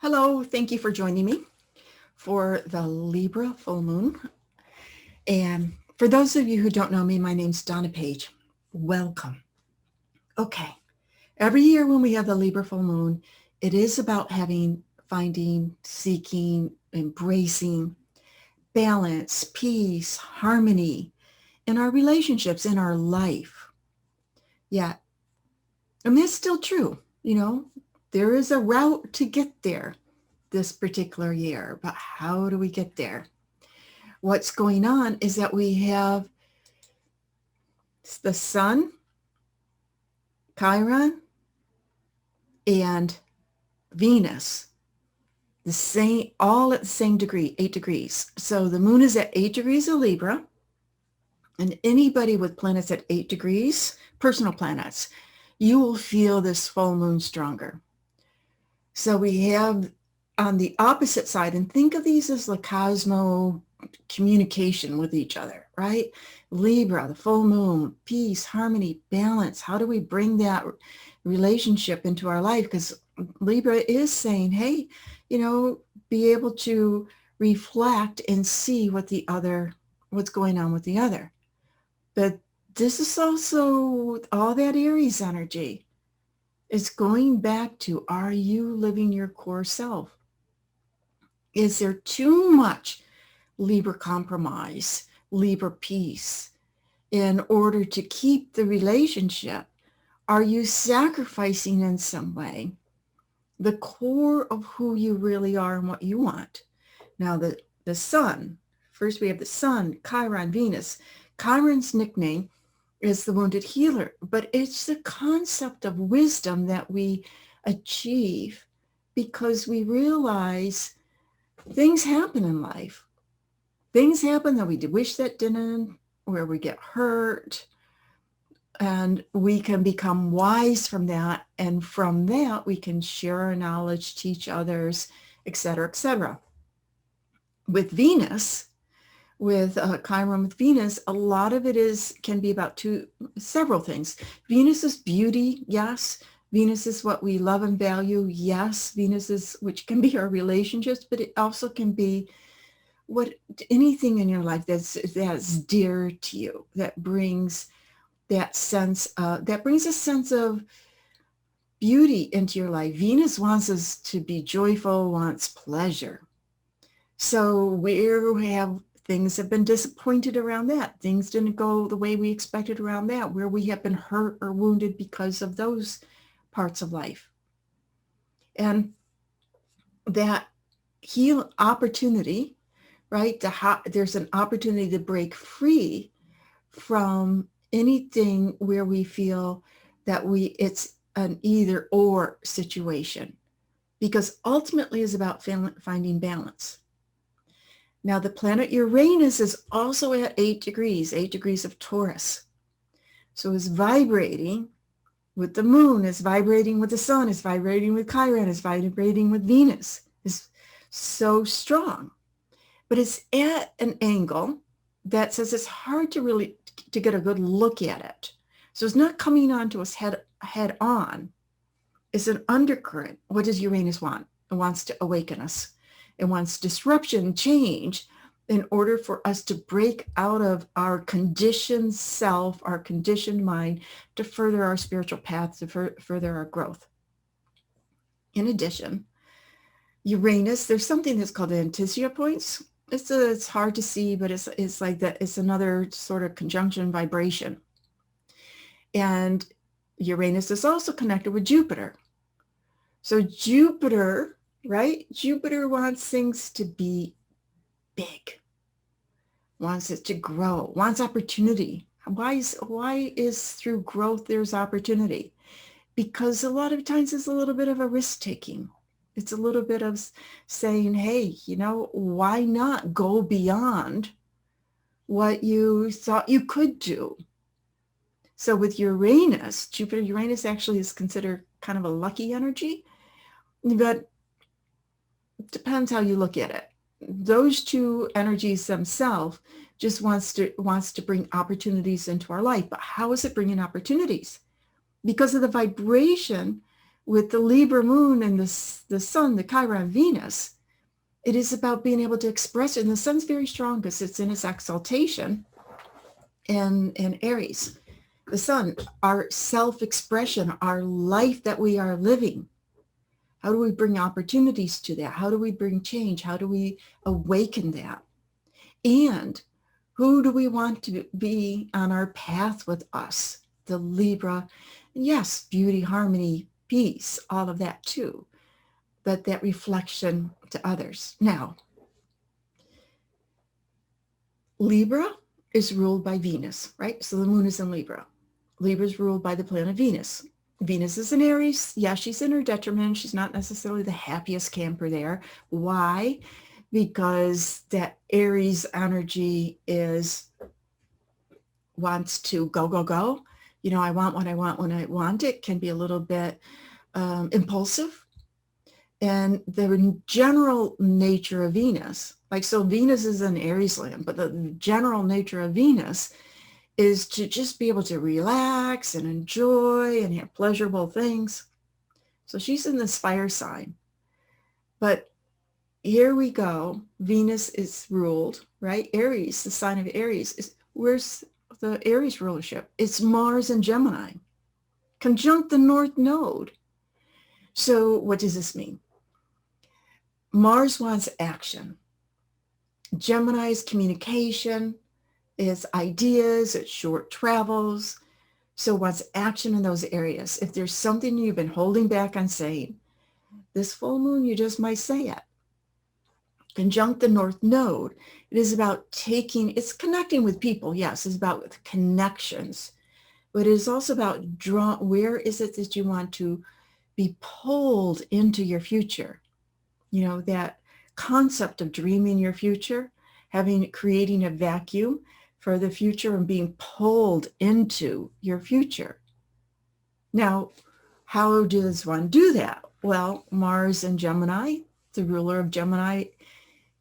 Hello, thank you for joining me for the Libra full moon. And for those of you who don't know me, my name's Donna Page. Welcome. Okay. Every year when we have the Libra full moon, it is about finding, seeking, embracing balance, peace, harmony in our relationships, in our life. Yeah. And that's still true. There is a route to get there this particular year, but how do we get there? What's going on is that we have the Sun, Chiron, and Venus, the same, all at the same degree, 8 degrees. So the moon is at 8 degrees of Libra, and anybody with planets at 8 degrees, personal planets, you will feel this full moon stronger. So we have on the opposite side, and think of these as the cosmo communication with each other, right? Libra, the full moon, peace, harmony, balance. How do we bring that relationship into our life? Because Libra is saying, hey, be able to reflect and see what's going on with the other. But this is also all that Aries energy. It's going back to, are you living your core self? Is there too much Libra compromise, Libra peace in order to keep the relationship? Are you sacrificing in some way the core of who you really are and what you want? Now, the Sun, first we have the Sun, Chiron, Venus. Chiron's nickname is the wounded healer, but it's the concept of wisdom that we achieve because we realize things happen in life. Things happen that we wish that didn't, where we get hurt, and we can become wise from that. And from that, we can share our knowledge, teach others, etc., etc. With Venus, with Chiron with Venus, a lot of it can be about several things. Venus is beauty, yes. Venus is what we love and value, yes. Venus is, which can be our relationships, but it also can be anything in your life that's dear to you, that brings a sense of beauty into your life. Venus wants us to be joyful, wants pleasure. So things have been disappointed around that. Things didn't go the way we expected around that, where we have been hurt or wounded because of those parts of life. And that opportunity, right? There's an opportunity to break free from anything where we feel that it's an either or situation, because ultimately it's about finding balance. Now, the planet Uranus is also at 8 degrees of Taurus. So it's vibrating with the moon, it's vibrating with the sun, it's vibrating with Chiron, it's vibrating with Venus. It's so strong. But it's at an angle that says it's hard to get a good look at it. So it's not coming on to us head on. It's an undercurrent. What does Uranus want? It wants to awaken us. It wants disruption, change, in order for us to break out of our conditioned self, our conditioned mind, to further our spiritual path, to further our growth. In addition, Uranus, there's something that's called anticia points. It's hard to see, but it's like that. It's another sort of conjunction vibration. And Uranus is also connected with Jupiter. So Jupiter, right? Jupiter wants things to be big, wants it to grow, wants opportunity. Why is through growth there's opportunity? Because a lot of times it's a little bit of a risk taking. It's a little bit of saying, hey, why not go beyond what you thought you could do? So with Uranus, Jupiter-Uranus actually is considered kind of a lucky energy, but it depends how you look at it. Those two energies themselves just wants to bring opportunities into our life. But how is it bringing opportunities? Because of the vibration with the Libra moon and the sun, the Chiron Venus, it is about being able to express it. And the sun's very strong because it's in its exaltation in Aries. The sun, our self-expression, our life that we are living. How do we bring opportunities to that? How do we bring change? How do we awaken that? And who do we want to be on our path with us? The Libra, yes, beauty, harmony, peace, all of that too. But that reflection to others. Now, Libra is ruled by Venus, right? So the moon is in Libra. Libra is ruled by the planet Venus. Venus is in Aries. Yeah, she's in her detriment. She's not necessarily the happiest camper there. Why? Because that Aries energy wants to go, go, go. You know, I want what I want when I want it. Can be a little bit impulsive. And the general nature of Venus, like, so Venus is in Aries land, but the general nature of Venus is to just be able to relax and enjoy and have pleasurable things. So she's in this fire sign. But here we go. Venus is ruled, right? Aries, the sign of Aries, is where's the Aries rulership? It's Mars and Gemini, conjunct the North Node. So what does this mean? Mars wants action. Gemini's communication, it's ideas, it's short travels. So wants action in those areas. If there's something you've been holding back on saying, this full moon, you just might say it. Conjunct the North Node. It is about it's connecting with people. Yes, it's about connections. But it is also about where is it that you want to be pulled into your future? You know, that concept of dreaming your future, creating a vacuum for the future and being pulled into your future. Now, how does one do that? Well, Mars and Gemini, the ruler of Gemini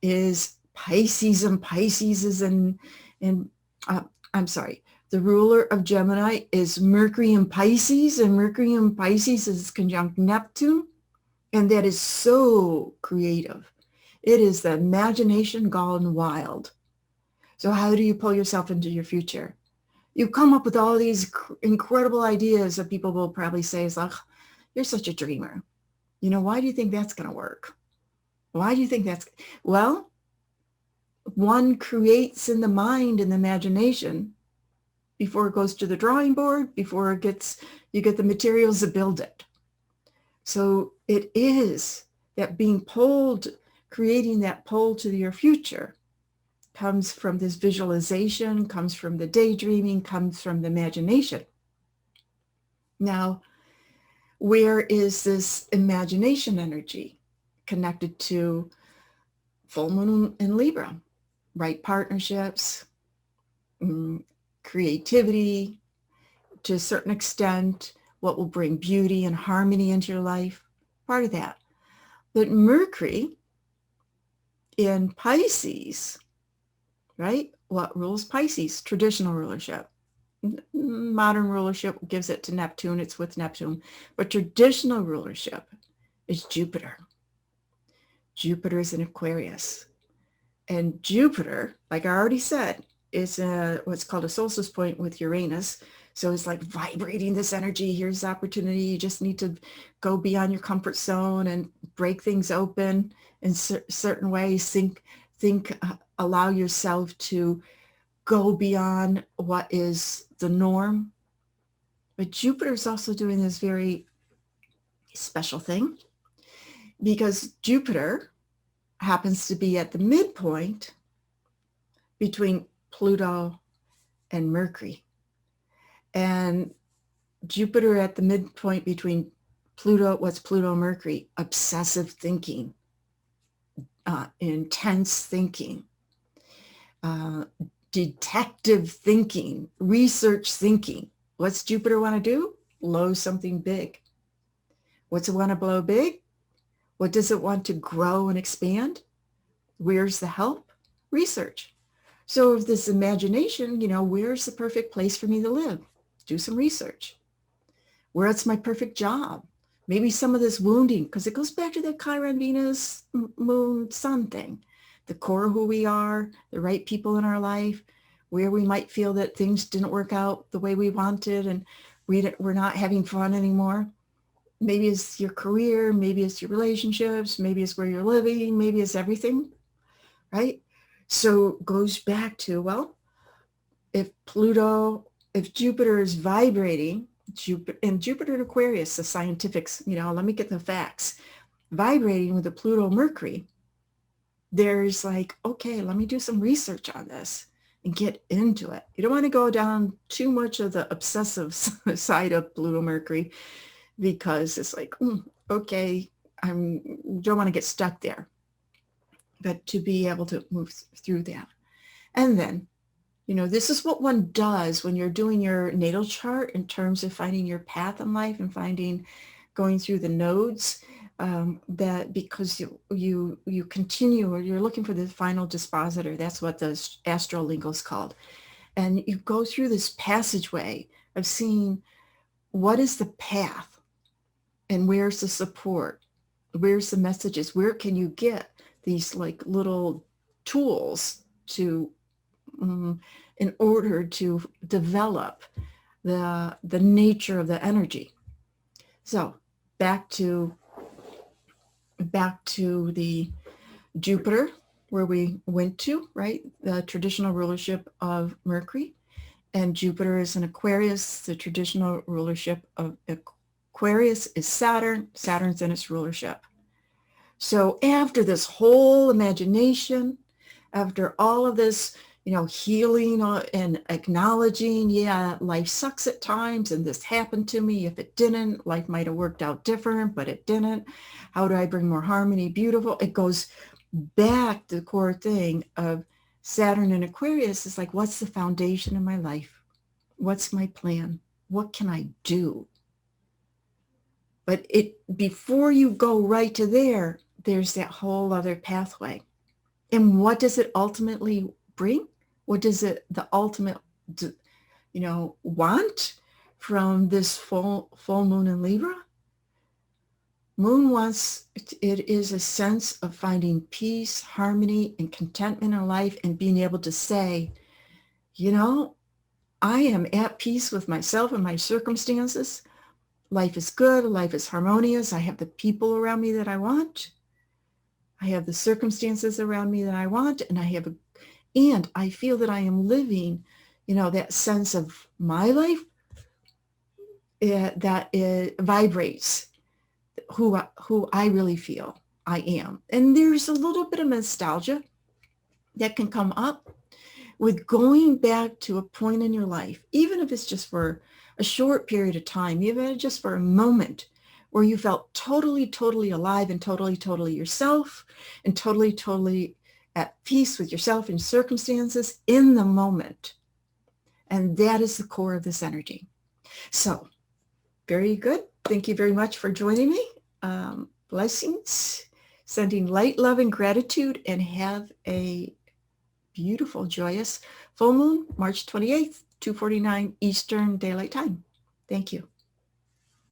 is Pisces, and Pisces is the ruler of Gemini is Mercury in Pisces, and Mercury in Pisces is conjunct Neptune, and that is so creative. It is the imagination gone wild. So how do you pull yourself into your future? You come up with all these incredible ideas that people will probably say is like, you're such a dreamer. You know, why do you think that's going to work? Why do you think well, one creates in the mind and the imagination before it goes to the drawing board, before you get the materials to build it. So it is that being pulled, creating that pull to your future comes from this visualization, comes from the daydreaming, comes from the imagination. Now, where is this imagination energy connected to full moon in Libra? Right partnerships, creativity, to a certain extent, what will bring beauty and harmony into your life, part of that. But Mercury in Pisces, right? What rules Pisces? Traditional rulership. Modern rulership gives it to Neptune. It's with Neptune. But traditional rulership is Jupiter. Jupiter is in Aquarius. And Jupiter, like I already said, is what's called a solstice point with Uranus. So it's like vibrating this energy. Here's the opportunity. You just need to go beyond your comfort zone and break things open in certain ways. Allow yourself to go beyond what is the norm. But Jupiter is also doing this very special thing because Jupiter happens to be at the midpoint between Pluto and Mercury. And Jupiter at the midpoint between what's Pluto and Mercury, obsessive thinking, intense thinking, detective thinking, research thinking. What's Jupiter want to do? Blow something big. What's it want to blow big? What does it want to grow and expand? Where's the help? Research. So if this imagination, where's the perfect place for me to live? Do some research. Where's my perfect job? Maybe some of this wounding, because it goes back to that Chiron, Venus, Moon, Sun thing. The core of who we are, the right people in our life, where we might feel that things didn't work out the way we wanted and we're not having fun anymore. Maybe it's your career, maybe it's your relationships, maybe it's where you're living, maybe it's everything, right? So it goes back to, well, if Jupiter is vibrating, Jupiter in Aquarius, the scientifics, let me get the facts, vibrating with the Pluto Mercury, there's like, okay, let me do some research on this and get into it. You don't want to go down too much of the obsessive side of Pluto Mercury, because it's like, okay, don't want to get stuck there, but to be able to move through that. And then, this is what one does when you're doing your natal chart in terms of finding your path in life and going through the nodes, that because you continue, or you're looking for the final dispositor. That's what the astral lingo is called. And you go through this passageway of seeing what is the path and where's the support, where's the messages, where can you get these like little tools to in order to develop the nature of the energy. So back to the Jupiter, where we went to, right? The traditional rulership of Mercury, and Jupiter is in Aquarius. The traditional rulership of Aquarius is Saturn. Saturn's in its rulership. So after this whole imagination, after all of this, healing and acknowledging, yeah, life sucks at times and this happened to me. If it didn't, life might have worked out different, but it didn't. How do I bring more harmony? Beautiful. It goes back to the core thing of Saturn and Aquarius. Is like, what's the foundation of my life? What's my plan? What can I do? But before you go right to there's that whole other pathway. And what does it ultimately bring? What does the ultimate, want from this full moon in Libra? Moon wants, it is a sense of finding peace, harmony, and contentment in life, and being able to say, I am at peace with myself and my circumstances. Life is good. Life is harmonious. I have the people around me that I want. I have the circumstances around me that I want, and I feel that I am living, that sense of my life that vibrates who I really feel I am. And there's a little bit of nostalgia that can come up with going back to a point in your life, even if it's just for a short period of time, even just for a moment, where you felt totally, totally alive and totally, totally yourself, and totally, totally at peace with yourself and circumstances in the moment. And that is the core of this energy. So very good. Thank you very much for joining me. Blessings. Sending light, love, and gratitude, and have a beautiful, joyous full moon, March 28th, 2:49 Eastern Daylight Time. Thank you.